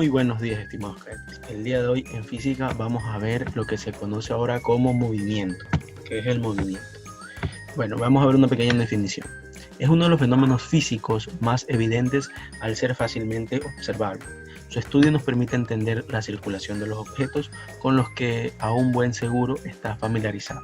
Muy buenos días, estimados cadetes. El día de hoy en física vamos a ver lo que se conoce ahora como movimiento. ¿Qué es el movimiento? Bueno, vamos a ver una pequeña definición. Es uno de los fenómenos físicos más evidentes al ser fácilmente observable. Su estudio nos permite entender la circulación de los objetos con los que a un buen seguro está familiarizado,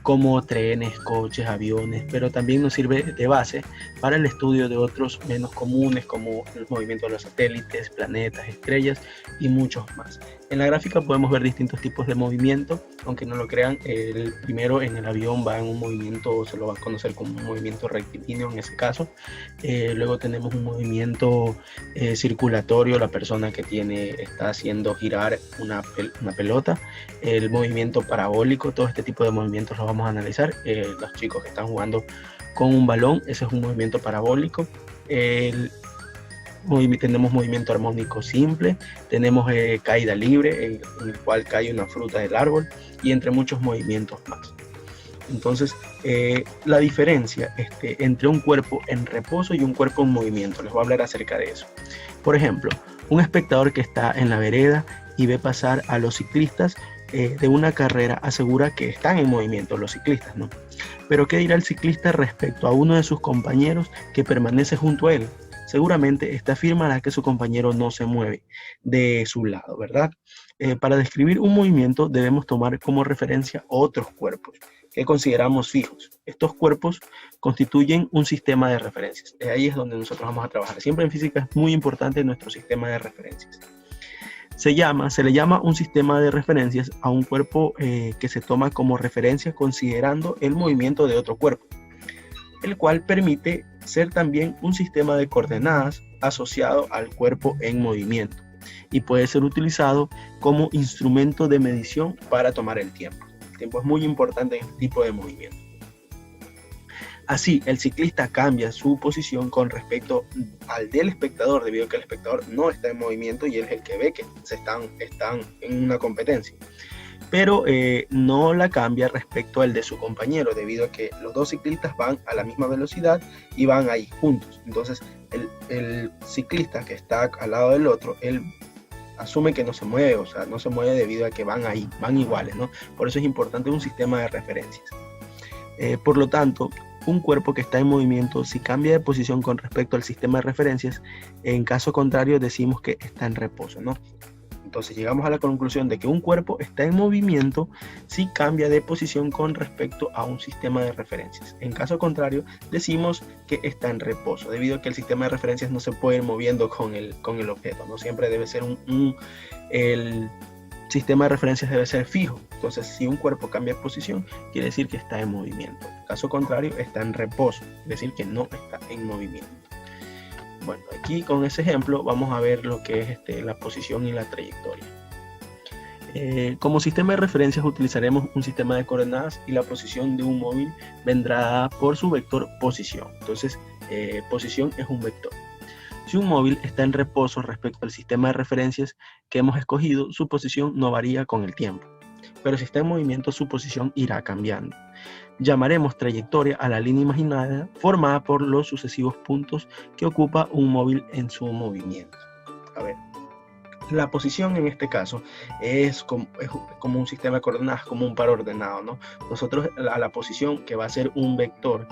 como trenes, coches, aviones, pero también nos sirve de base para el estudio de otros menos comunes como el movimiento de los satélites, planetas, estrellas y muchos más. En la gráfica podemos ver distintos tipos de movimiento, aunque no lo crean, el primero en el avión va en un movimiento, se lo va a conocer como un movimiento rectilíneo en ese caso. Luego tenemos un movimiento circulatorio, la persona que está haciendo girar una pelota. El movimiento parabólico, todo este tipo de movimientos los vamos a analizar. Los chicos que están jugando con un balón, ese es un movimiento parabólico. Tenemos movimiento armónico simple, tenemos caída libre, en el cual cae una fruta del árbol, y entre muchos movimientos más. Entonces, la diferencia entre un cuerpo en reposo y un cuerpo en movimiento, les voy a hablar acerca de eso. Por ejemplo, un espectador que está en la vereda y ve pasar a los ciclistas de una carrera asegura que están en movimiento los ciclistas, ¿no? Pero ¿qué dirá el ciclista respecto a uno de sus compañeros que permanece junto a él? Seguramente esta afirmará que su compañero no se mueve de su lado, ¿verdad? Para describir un movimiento debemos tomar como referencia otros cuerpos que consideramos fijos. Estos cuerpos constituyen un sistema de referencias. Ahí es donde nosotros vamos a trabajar. Siempre en física es muy importante nuestro sistema de referencias. Se le llama un sistema de referencias a un cuerpo que se toma como referencia considerando el movimiento de otro cuerpo, el cual permite ser también un sistema de coordenadas asociado al cuerpo en movimiento y puede ser utilizado como instrumento de medición para tomar el tiempo. El tiempo es muy importante en este tipo de movimiento. Así, el ciclista cambia su posición con respecto al del espectador, debido a que el espectador no está en movimiento y él es el que ve que están en una competencia. Pero no la cambia respecto al de su compañero, debido a que los dos ciclistas van a la misma velocidad y van ahí juntos. Entonces, el ciclista que está al lado del otro, él asume que no se mueve, o sea, no se mueve debido a que van ahí, van iguales, ¿no? Por eso es importante un sistema de referencias. Por lo tanto, un cuerpo que está en movimiento, si cambia de posición con respecto al sistema de referencias, en caso contrario decimos que está en reposo, ¿no? Entonces llegamos a la conclusión de que un cuerpo está en movimiento si cambia de posición con respecto a un sistema de referencias. En caso contrario, decimos que está en reposo, debido a que el sistema de referencias no se puede ir moviendo con el objeto, ¿no? Siempre debe ser el sistema de referencias debe ser fijo. Entonces, si un cuerpo cambia de posición, quiere decir que está en movimiento. En caso contrario, está en reposo, es decir, que no está en movimiento. Bueno, aquí con ese ejemplo vamos a ver lo que es la posición y la trayectoria. Como sistema de referencias utilizaremos un sistema de coordenadas y la posición de un móvil vendrá dada por su vector posición. Entonces, posición es un vector. Si un móvil está en reposo respecto al sistema de referencias que hemos escogido, su posición no varía con el tiempo. Pero si está en movimiento, su posición irá cambiando. Llamaremos trayectoria a la línea imaginada formada por los sucesivos puntos que ocupa un móvil en su movimiento. A ver, la posición en este caso es como un sistema de coordenadas, como un par ordenado, ¿no? Nosotros a la posición, que va a ser un vector,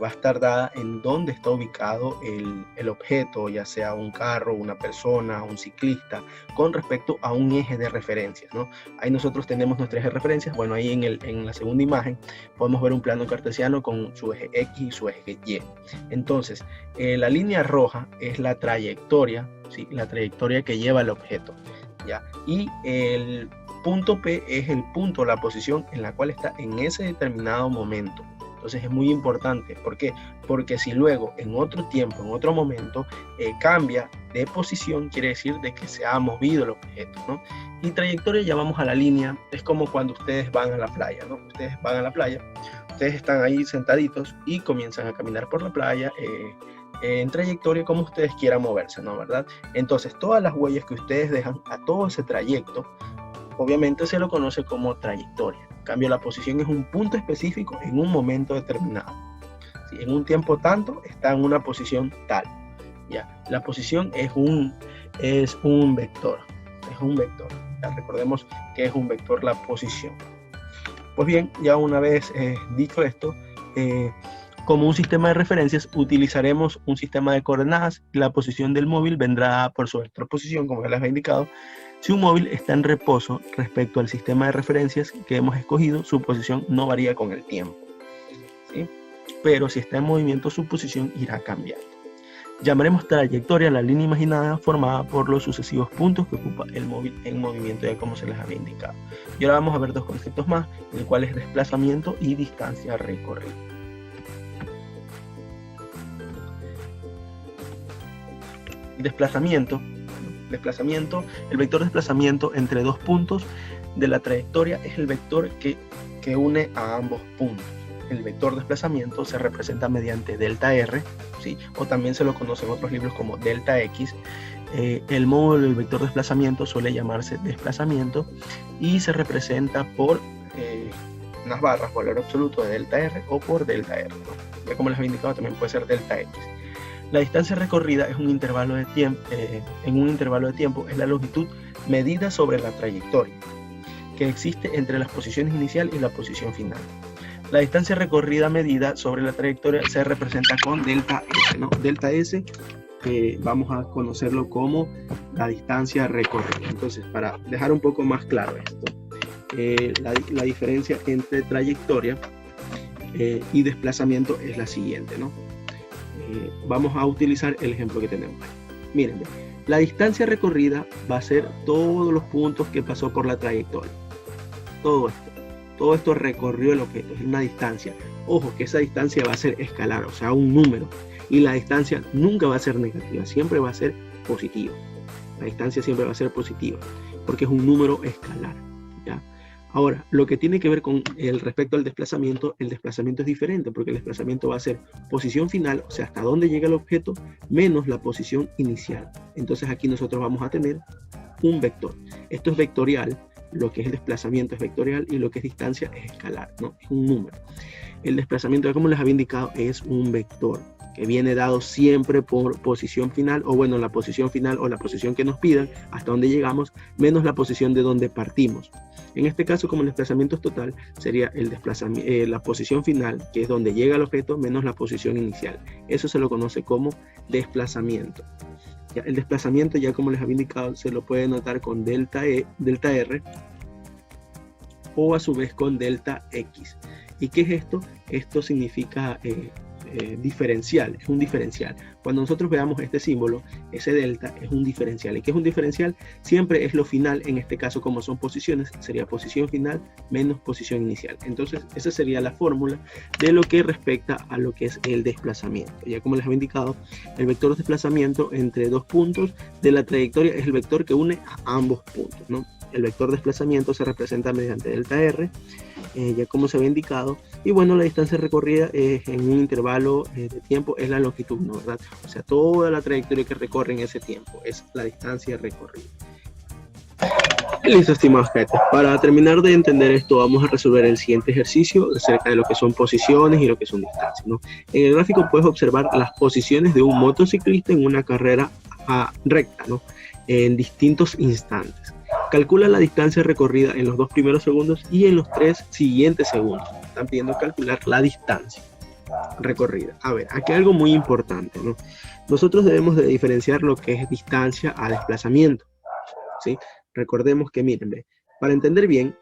va a estar dada en donde está ubicado el objeto, ya sea un carro, una persona, un ciclista, con respecto a un eje de referencias, ¿no? Ahí nosotros tenemos nuestro eje de referencias. Bueno, ahí en la segunda imagen podemos ver un plano cartesiano con su eje X y su eje Y. Entonces, la línea roja es la trayectoria, ¿sí? La trayectoria que lleva el objeto, ¿ya? Y el punto P es el punto, la posición en la cual está en ese determinado momento. Entonces es muy importante. ¿Por qué? Porque si luego en otro tiempo, en otro momento, cambia de posición, quiere decir de que se ha movido el objeto, ¿no? Y trayectoria, ya vamos a la línea, es como cuando ustedes van a la playa, ¿no? Ustedes van a la playa, ustedes están ahí sentaditos y comienzan a caminar por la playa, en trayectoria como ustedes quieran moverse, ¿no? ¿Verdad? Entonces todas las huellas que ustedes dejan a todo ese trayecto, obviamente se lo conoce como trayectoria. En cambio, la posición es un punto específico en un momento determinado. ¿Sí? En un tiempo tanto está en una posición tal. Ya, la posición es un vector. Es un vector. Ya, recordemos que es un vector la posición. Pues bien, ya una vez dicho esto, como un sistema de referencias utilizaremos un sistema de coordenadas y la posición del móvil vendrá por su posición, como ya les he indicado. Si un móvil está en reposo respecto al sistema de referencias que hemos escogido, su posición no varía con el tiempo, ¿sí? Pero si está en movimiento, su posición irá cambiando. Llamaremos trayectoria a la línea imaginada formada por los sucesivos puntos que ocupa el móvil en movimiento, ya como se les había indicado. Y ahora vamos a ver dos conceptos más, el cual es desplazamiento y distancia recorrida. Desplazamiento, el vector de desplazamiento entre dos puntos de la trayectoria es el vector que une a ambos puntos. El vector de desplazamiento se representa mediante delta R, ¿sí? O también se lo conoce en otros libros como delta X. El módulo del vector de desplazamiento suele llamarse desplazamiento y se representa por unas barras, valor absoluto de delta R o por delta R, ¿no? Ya como les había indicado, también puede ser delta X. La distancia recorrida es un intervalo de tiempo, en un intervalo de tiempo es la longitud medida sobre la trayectoria que existe entre las posiciones inicial y la posición final. La distancia recorrida medida sobre la trayectoria se representa con delta S, ¿no? Delta S, vamos a conocerlo como la distancia recorrida. Entonces, para dejar un poco más claro esto, la diferencia entre trayectoria y desplazamiento es la siguiente, ¿no? Vamos a utilizar el ejemplo que tenemos ahí. Miren, la distancia recorrida va a ser todos los puntos que pasó por la trayectoria. Todo esto recorrió el objeto, es una distancia. Ojo, que esa distancia va a ser escalar, o sea, un número. Y la distancia nunca va a ser negativa, siempre va a ser positiva. La distancia siempre va a ser positiva, porque es un número escalar, ¿ya? Ahora, lo que tiene que ver con el respecto al desplazamiento, el desplazamiento es diferente, porque el desplazamiento va a ser posición final, o sea, hasta dónde llega el objeto, menos la posición inicial. Entonces aquí nosotros vamos a tener un vector. Esto es vectorial. Lo que es el desplazamiento es vectorial y lo que es distancia es escalar, ¿no? Es un número. El desplazamiento, como les había indicado, es un vector que viene dado siempre por posición final, o bueno, la posición final o la posición que nos pidan, hasta donde llegamos, menos la posición de donde partimos. En este caso, como el desplazamiento es total, sería el la posición final, que es donde llega el objeto, menos la posición inicial. Eso se lo conoce como desplazamiento. Ya, el desplazamiento, ya como les había indicado, se lo puede notar con delta R o a su vez con delta X. ¿Y qué es esto? Esto significa diferencial, es un diferencial. Cuando nosotros veamos este símbolo, ese delta es un diferencial. ¿Y qué es un diferencial? Siempre es lo final, en este caso como son posiciones, sería posición final menos posición inicial. Entonces esa sería la fórmula de lo que respecta a lo que es el desplazamiento. Ya como les había indicado, el vector de desplazamiento entre dos puntos de la trayectoria es el vector que une a ambos puntos, ¿no? El vector de desplazamiento se representa mediante delta R, ya como se había indicado, y bueno, la distancia recorrida en un intervalo de tiempo es la longitud, ¿no? ¿Verdad? O sea, toda la trayectoria que recorre en ese tiempo es la distancia recorrida. Listo, estimados cadetes. Para terminar de entender esto, vamos a resolver el siguiente ejercicio acerca de lo que son posiciones y lo que son distancias, ¿no? En el gráfico puedes observar las posiciones de un motociclista en una carrera recta, ¿no? En distintos instantes. Calcula la distancia recorrida en los 2 primeros segundos y en los 3 siguientes segundos. Están pidiendo calcular la distancia recorrida. A ver, aquí hay algo muy importante, ¿no? Nosotros debemos de diferenciar lo que es distancia a desplazamiento, ¿sí? Recordemos que, miren, para entender bien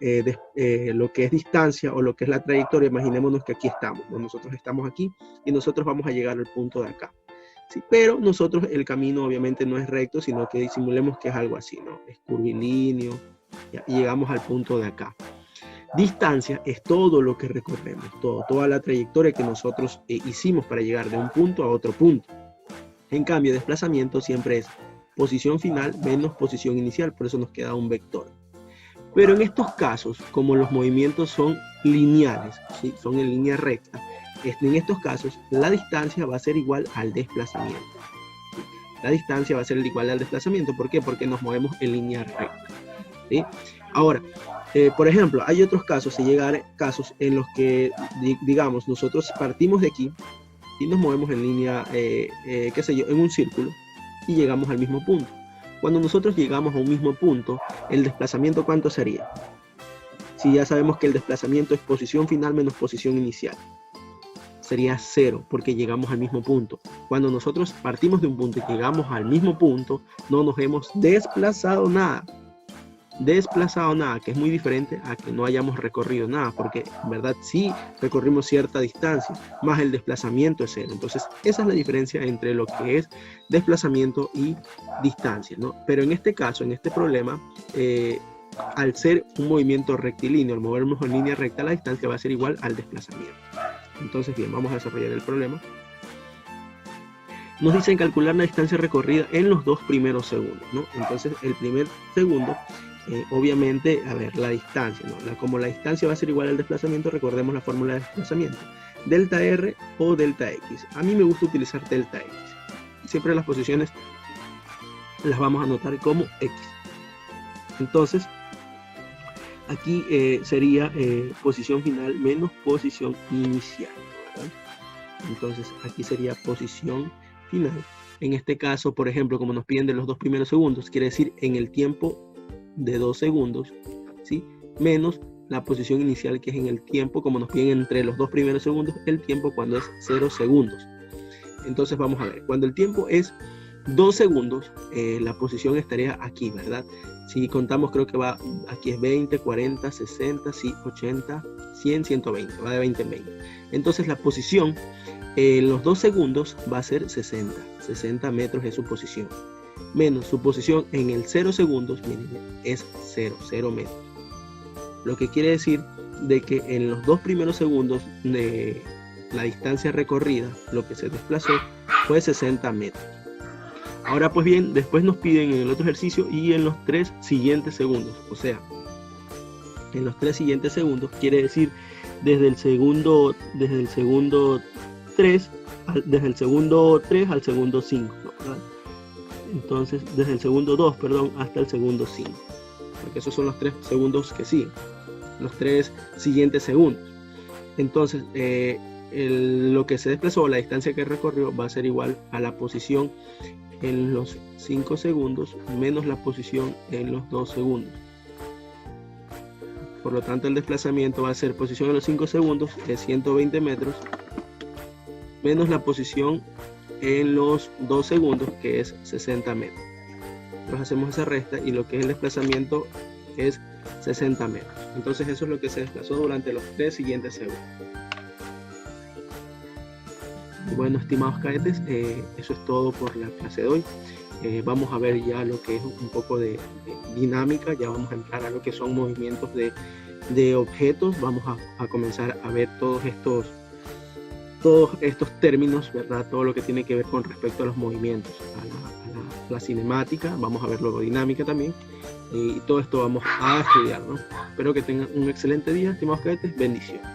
lo que es distancia o lo que es la trayectoria, imaginémonos que aquí estamos, ¿no? Nosotros estamos aquí y nosotros vamos a llegar al punto de acá. Sí, pero nosotros el camino obviamente no es recto, sino que disimulemos que es algo así, ¿no? Es curvilíneo, y llegamos al punto de acá. Distancia es todo lo que recorremos, toda la trayectoria que nosotros hicimos para llegar de un punto a otro punto. En cambio, desplazamiento siempre es posición final menos posición inicial, por eso nos queda un vector. Pero en estos casos, como los movimientos son lineales, ¿sí? Son en línea recta, en estos casos la distancia va a ser igual al desplazamiento. La distancia va a ser igual al desplazamiento. ¿Por qué? Porque nos movemos en línea recta, ¿sí? Ahora, por ejemplo, hay otros casos, se llegan casos en los que, digamos, nosotros partimos de aquí y nos movemos en línea, qué sé yo, en un círculo y llegamos al mismo punto. Cuando nosotros llegamos a un mismo punto, el desplazamiento, ¿cuánto sería? Si ya sabemos que el desplazamiento es posición final menos posición inicial, sería 0 porque llegamos al mismo punto. Cuando nosotros partimos de un punto y llegamos al mismo punto, no nos hemos desplazado nada, que es muy diferente a que no hayamos recorrido nada, porque en verdad sí recorrimos cierta distancia, más el desplazamiento es 0. Entonces esa es la diferencia entre lo que es desplazamiento y distancia, ¿no? Pero en este caso, en este problema, al ser un movimiento rectilíneo, al movernos en línea recta, la distancia va a ser igual al desplazamiento. Entonces, bien, vamos a desarrollar el problema. Nos dicen calcular la distancia recorrida en los 2 primeros segundos, ¿no? Entonces, el primer segundo, obviamente, a ver, la distancia, ¿no? Como la distancia va a ser igual al desplazamiento, recordemos la fórmula de desplazamiento. Delta R o delta X. A mí me gusta utilizar delta X. Siempre las posiciones las vamos a anotar como X. Entonces, aquí sería posición final menos posición inicial, ¿verdad? Entonces, aquí sería posición final. En este caso, por ejemplo, como nos piden de los 2 primeros segundos, quiere decir en el tiempo de 2 segundos, ¿sí? Menos la posición inicial, que es en el tiempo, como nos piden entre los 2 primeros segundos, el tiempo cuando es 0 segundos. Entonces, vamos a ver, cuando el tiempo es 2 segundos, la posición estaría aquí, ¿verdad? Si contamos, creo que va, aquí es 20, 40, 60, sí, 80, 100, 120, va de 20 en 20. Entonces la posición en los 2 segundos va a ser 60 metros es su posición. Menos su posición en el 0 segundos, miren, es 0 metros. Lo que quiere decir de que en los 2 primeros segundos de la distancia recorrida, lo que se desplazó fue 60 metros. Ahora pues bien, después nos piden en el otro ejercicio y en los 3 siguientes segundos. O sea, en los 3 siguientes segundos quiere decir desde el segundo 3 al segundo 5, ¿verdad? Entonces, desde el segundo 2, perdón, hasta el segundo 5. Porque esos son los 3 segundos que siguen. Los 3 siguientes segundos. Entonces, lo que se desplazó, la distancia que recorrió, va a ser igual a la posición en los 5 segundos menos la posición en los 2 segundos. Por lo tanto, el desplazamiento va a ser posición en los 5 segundos de 120 metros menos la posición en los 2 segundos, que es 60 metros. Entonces hacemos esa resta y lo que es el desplazamiento es 60 metros. Entonces eso es lo que se desplazó durante los 3 siguientes segundos. Bueno, estimados cadetes, eso es todo por la clase de hoy. Vamos a ver ya lo que es un poco de dinámica, ya vamos a entrar a lo que son movimientos de objetos. Vamos a comenzar a ver todos estos términos, ¿verdad? Todo lo que tiene que ver con respecto a los movimientos, a la cinemática. Vamos a ver luego dinámica también, y todo esto vamos a estudiar, ¿no? Espero que tengan un excelente día, estimados cadetes. Bendiciones.